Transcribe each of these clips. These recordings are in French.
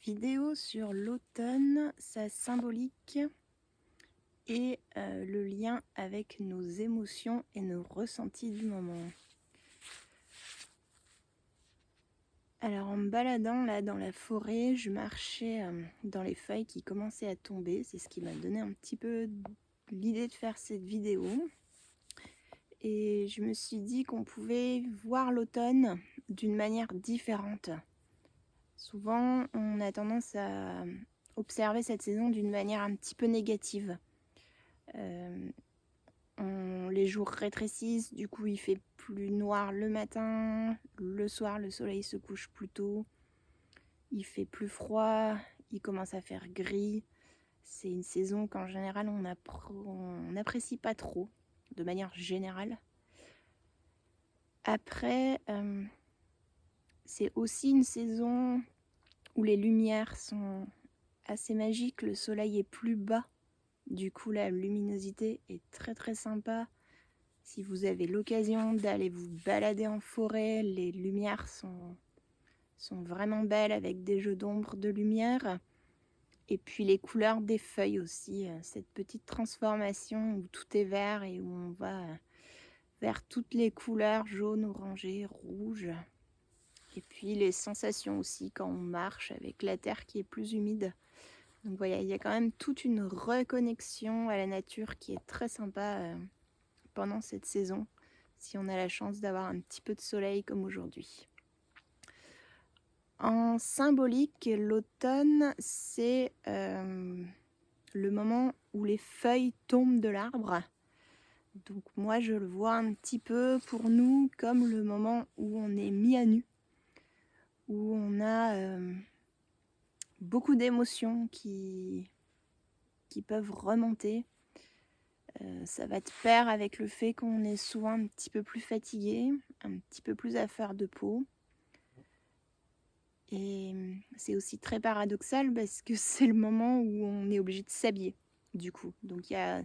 Vidéo sur l'automne, sa symbolique et le lien avec nos émotions et nos ressentis du moment. Alors en me baladant là dans la forêt, je marchais dans les feuilles qui commençaient à tomber. C'est ce qui m'a donné un petit peu l'idée de faire cette vidéo. Et je me suis dit qu'on pouvait voir l'automne d'une manière différente. Souvent, on a tendance à observer cette saison d'une manière un petit peu négative. Les jours rétrécissent, du coup il fait plus noir le matin, le soir le soleil se couche plus tôt, il fait plus froid, il commence à faire gris. C'est une saison qu'en général on n'apprécie pas trop, de manière générale. Après, c'est aussi une saison où les lumières sont assez magiques, le soleil est plus bas. Du coup, la luminosité est très très sympa. Si vous avez l'occasion d'aller vous balader en forêt, les lumières sont vraiment belles avec des jeux d'ombre, de lumière. Et puis les couleurs des feuilles aussi, cette petite transformation où tout est vert et où on va vers toutes les couleurs, jaune, orangé, rouge. Et puis les sensations aussi quand on marche avec la terre qui est plus humide. Donc voilà, il y a quand même toute une reconnexion à la nature qui est très sympa pendant cette saison, si on a la chance d'avoir un petit peu de soleil comme aujourd'hui. En symbolique, l'automne, c'est le moment où les feuilles tombent de l'arbre. Donc moi, je le vois un petit peu pour nous comme le moment où on est mis à nu, où on a beaucoup d'émotions qui peuvent remonter. Ça va de pair avec le fait qu'on est souvent un petit peu plus fatigué, un petit peu plus à fleur de peau. Et c'est aussi très paradoxal parce que c'est le moment où on est obligé de s'habiller, du coup. Donc il y a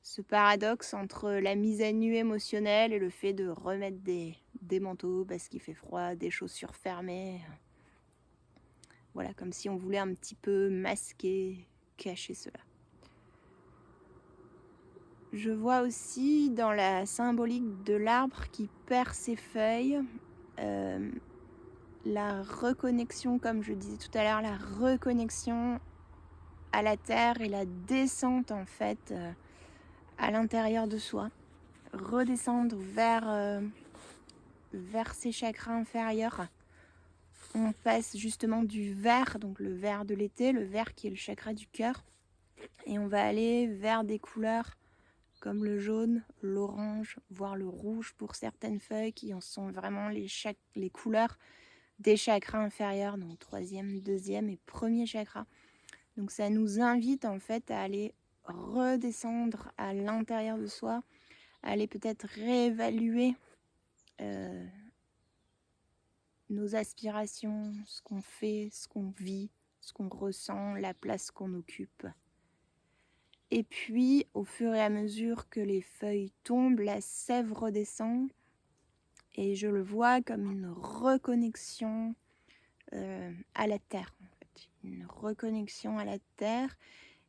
ce paradoxe entre la mise à nu émotionnelle et le fait de remettre des manteaux parce qu'il fait froid, des chaussures fermées. Voilà, comme si on voulait un petit peu masquer, cacher cela. Je vois aussi dans la symbolique de l'arbre qui perd ses feuilles, la reconnexion, comme je disais tout à l'heure, la reconnexion à la terre et la descente en fait à l'intérieur de soi. Redescendre vers ses chakras inférieurs. On passe justement du vert, donc le vert de l'été, le vert qui est le chakra du cœur, et on va aller vers des couleurs comme le jaune, l'orange, voire le rouge pour certaines feuilles qui en sont vraiment les couleurs des chakras inférieurs, donc troisième, deuxième et premier chakra. Donc ça nous invite en fait à aller redescendre à l'intérieur de soi, à aller peut-être réévaluer nos aspirations, ce qu'on fait, ce qu'on vit, ce qu'on ressent, la place qu'on occupe. Et puis, au fur et à mesure que les feuilles tombent, la sève redescend et je le vois comme une reconnexion à la terre, en fait. Une reconnexion à la terre.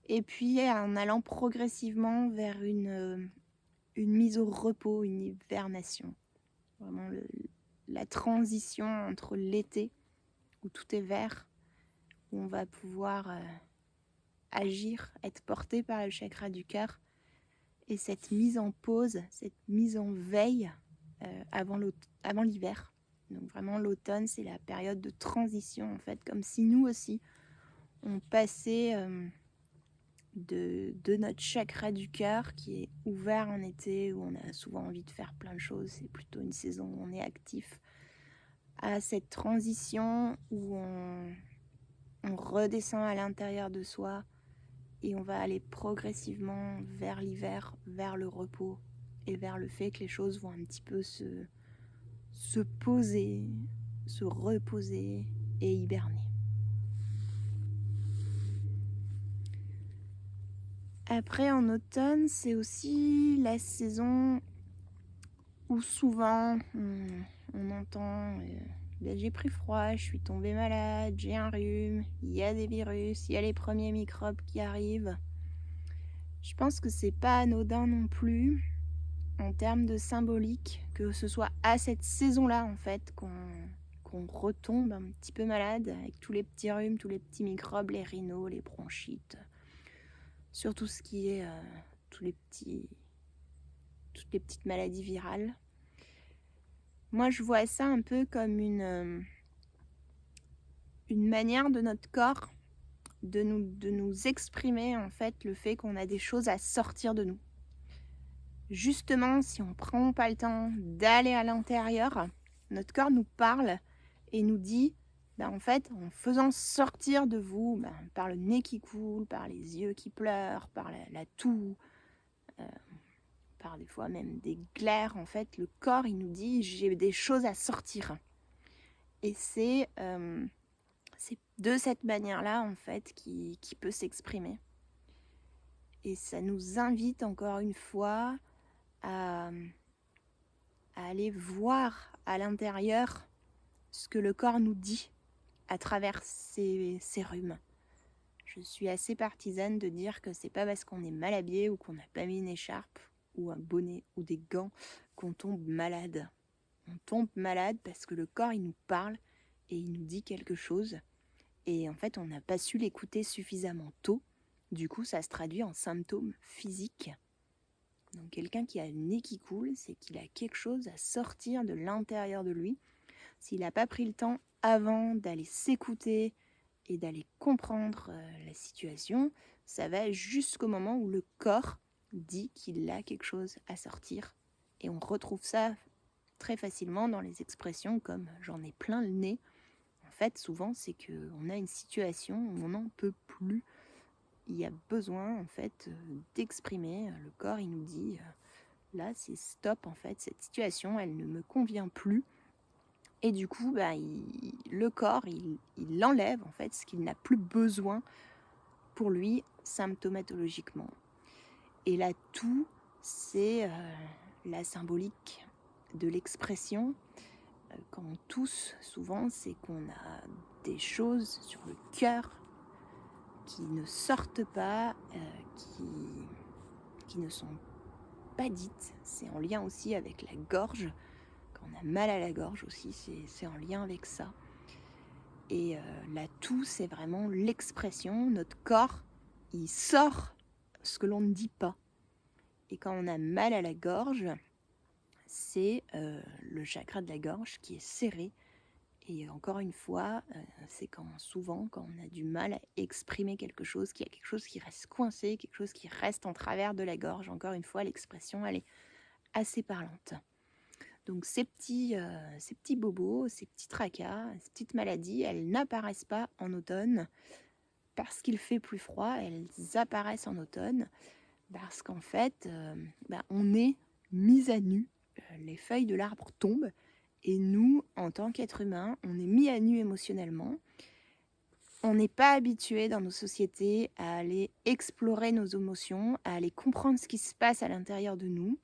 Et puis, en allant progressivement vers une mise au repos, une hibernation. Vraiment la transition entre l'été, où tout est vert, où on va pouvoir agir, être porté par le chakra du cœur, et cette mise en pause, cette mise en veille avant l'hiver. Donc vraiment l'automne, c'est la période de transition en fait, comme si nous aussi, on passait de notre chakra du cœur qui est ouvert en été, où on a souvent envie de faire plein de choses, c'est plutôt une saison où on est actif, à cette transition où on redescend à l'intérieur de soi et on va aller progressivement vers l'hiver, vers le repos et vers le fait que les choses vont un petit peu se poser, se reposer et hiberner. Après, en automne, c'est aussi la saison où souvent on entend j'ai pris froid, je suis tombée malade, j'ai un rhume, il y a des virus, il y a les premiers microbes qui arrivent. Je pense que c'est pas anodin non plus en termes de symbolique que ce soit à cette saison-là en fait qu'on retombe un petit peu malade avec tous les petits rhumes, tous les petits microbes, les rhinos, les bronchites, surtout ce qui est toutes les petites maladies virales. Moi, je vois ça un peu comme une manière de notre corps de nous exprimer en fait le fait qu'on a des choses à sortir de nous. Justement, si on ne prend pas le temps d'aller à l'intérieur, notre corps nous parle et nous dit, en fait, en faisant sortir de vous, par le nez qui coule, par les yeux qui pleurent, par la toux, par des fois même des glaires, en fait, le corps, il nous dit, j'ai des choses à sortir. Et c'est de cette manière-là, en fait, qui peut s'exprimer. Et ça nous invite encore une fois à aller voir à l'intérieur ce que le corps nous dit à travers ces rhumes. Je suis assez partisane de dire que c'est pas parce qu'on est mal habillé ou qu'on n'a pas mis une écharpe ou un bonnet ou des gants qu'on tombe malade. On tombe malade parce que le corps il nous parle et il nous dit quelque chose. Et en fait, on n'a pas su l'écouter suffisamment tôt. Du coup, ça se traduit en symptômes physiques. Donc quelqu'un qui a le nez qui coule, c'est qu'il a quelque chose à sortir de l'intérieur de lui. S'il n'a pas pris le temps avant d'aller s'écouter et d'aller comprendre la situation, ça va jusqu'au moment où le corps dit qu'il a quelque chose à sortir. Et on retrouve ça très facilement dans les expressions comme « j'en ai plein le nez ». En fait, souvent, c'est qu'on a une situation où on n'en peut plus. Il y a besoin, en fait, d'exprimer. Le corps, il nous dit là, c'est stop, en fait, cette situation, elle ne me convient plus. Et du coup, le corps, il enlève, en fait, ce qu'il n'a plus besoin pour lui, symptomatologiquement. Et là, tout, c'est la symbolique de l'expression. Quand on tousse, souvent, c'est qu'on a des choses sur le cœur qui ne sortent pas, qui ne sont pas dites. C'est en lien aussi avec la gorge. Quand on a mal à la gorge aussi, c'est en lien avec ça. Et la toux, c'est vraiment l'expression. Notre corps, il sort ce que l'on ne dit pas. Et quand on a mal à la gorge, c'est le chakra de la gorge qui est serré. Et encore une fois, c'est souvent quand on a du mal à exprimer quelque chose, qu'il y a quelque chose qui reste coincé, quelque chose qui reste en travers de la gorge. Encore une fois, l'expression, elle est assez parlante. Donc ces petits bobos, ces petits tracas, ces petites maladies, elles n'apparaissent pas en automne parce qu'il fait plus froid, elles apparaissent en automne parce qu'en fait, on est mis à nu. Les feuilles de l'arbre tombent et nous, en tant qu'êtres humains, on est mis à nu émotionnellement. On n'est pas habitué dans nos sociétés à aller explorer nos émotions, à aller comprendre ce qui se passe à l'intérieur de nous.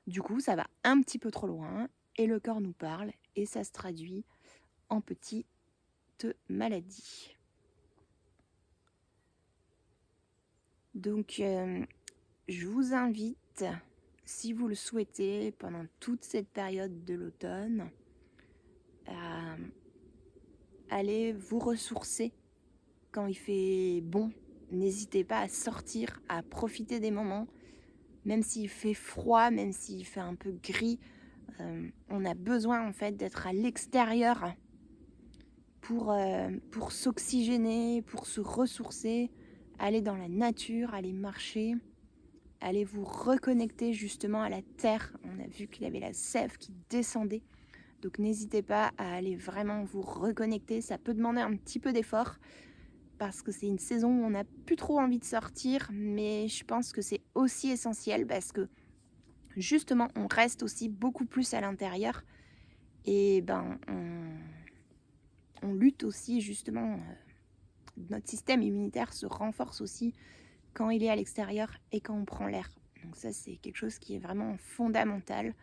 Du coup, ça va un petit peu trop loin et le corps nous parle et ça se traduit en petites maladies. Donc, je vous invite, si vous le souhaitez, pendant toute cette période de l'automne, à aller vous ressourcer quand il fait bon. N'hésitez pas à sortir, à profiter des moments, même s'il fait froid, même s'il fait un peu gris. On a besoin en fait d'être à l'extérieur pour s'oxygéner, pour se ressourcer, aller dans la nature, aller marcher, aller vous reconnecter justement à la terre. On a vu qu'il y avait la sève qui descendait. Donc n'hésitez pas à aller vraiment vous reconnecter. Ça peut demander un petit peu d'effort parce que c'est une saison où on n'a plus trop envie de sortir, mais je pense que c'est aussi essentiel parce que justement on reste aussi beaucoup plus à l'intérieur et on lutte aussi justement, notre système immunitaire se renforce aussi quand il est à l'extérieur et quand on prend l'air. Donc ça c'est quelque chose qui est vraiment fondamental.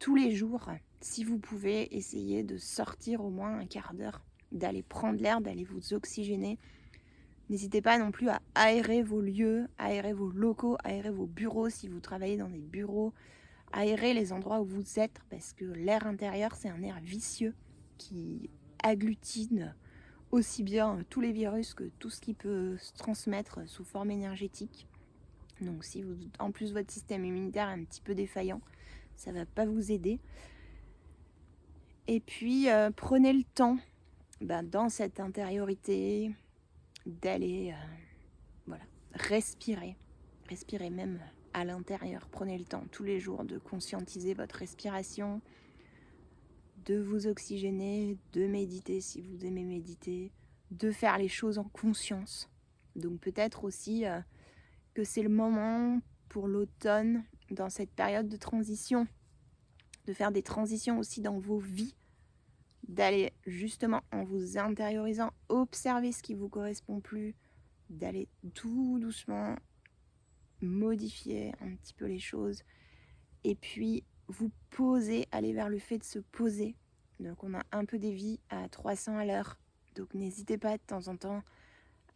tous les jours, si vous pouvez, essayer de sortir au moins un quart d'heure, d'aller prendre l'air, d'aller vous oxygéner. N'hésitez pas non plus à aérer vos lieux, aérer vos locaux, aérer vos bureaux si vous travaillez dans des bureaux, aérer les endroits où vous êtes, parce que l'air intérieur, c'est un air vicieux qui agglutine aussi bien tous les virus que tout ce qui peut se transmettre sous forme énergétique. Donc si vous, en plus votre système immunitaire est un petit peu défaillant, ça ne va pas vous aider. Et puis prenez le temps dans cette intériorité d'aller respirer même à l'intérieur. Prenez le temps tous les jours de conscientiser votre respiration, de vous oxygéner, de méditer si vous aimez méditer, de faire les choses en conscience. Donc peut-être aussi que c'est le moment pour l'automne, dans cette période de transition, de faire des transitions aussi dans vos vies, d'aller justement en vous intériorisant, observer ce qui vous correspond plus, d'aller tout doucement modifier un petit peu les choses et puis vous poser, aller vers le fait de se poser. Donc on a un peu des vies à 300 à l'heure, donc n'hésitez pas de temps en temps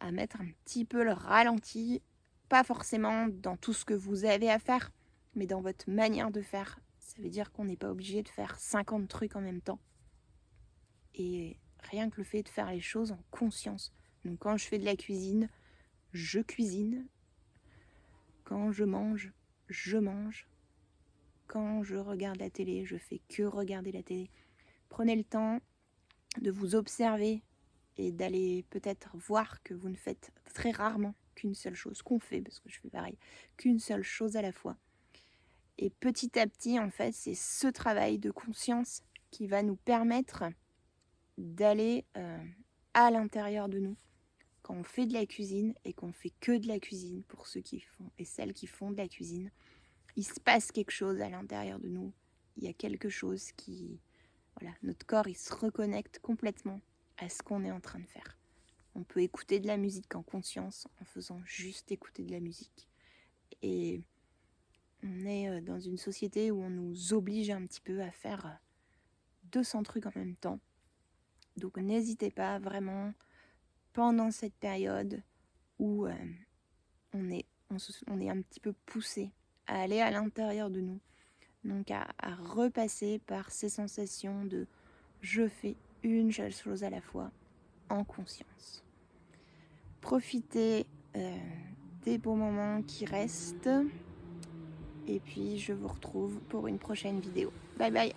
à mettre un petit peu le ralenti, pas forcément dans tout ce que vous avez à faire, mais dans votre manière de faire. Ça veut dire qu'on n'est pas obligé de faire 50 trucs en même temps. Et rien que le fait de faire les choses en conscience. Donc quand je fais de la cuisine, je cuisine. Quand je mange, je mange. Quand je regarde la télé, je fais que regarder la télé. Prenez le temps de vous observer et d'aller peut-être voir que vous ne faites très rarement qu'une seule chose, qu'on fait, parce que je fais pareil, qu'une seule chose à la fois. Et petit à petit, en fait, c'est ce travail de conscience qui va nous permettre d'aller à l'intérieur de nous. Quand on fait de la cuisine et qu'on fait que de la cuisine, pour ceux qui font et celles qui font de la cuisine, il se passe quelque chose à l'intérieur de nous. Il y a quelque chose qui... Voilà, notre corps, il se reconnecte complètement à ce qu'on est en train de faire. On peut écouter de la musique en conscience en faisant juste écouter de la musique. Et on est dans une société où on nous oblige un petit peu à faire 200 trucs en même temps. Donc n'hésitez pas vraiment, pendant cette période où on est un petit peu poussé à aller à l'intérieur de nous, donc à repasser par ces sensations de je fais une seule chose à la fois en conscience. Profitez des beaux moments qui restent et puis je vous retrouve pour une prochaine vidéo. Bye bye.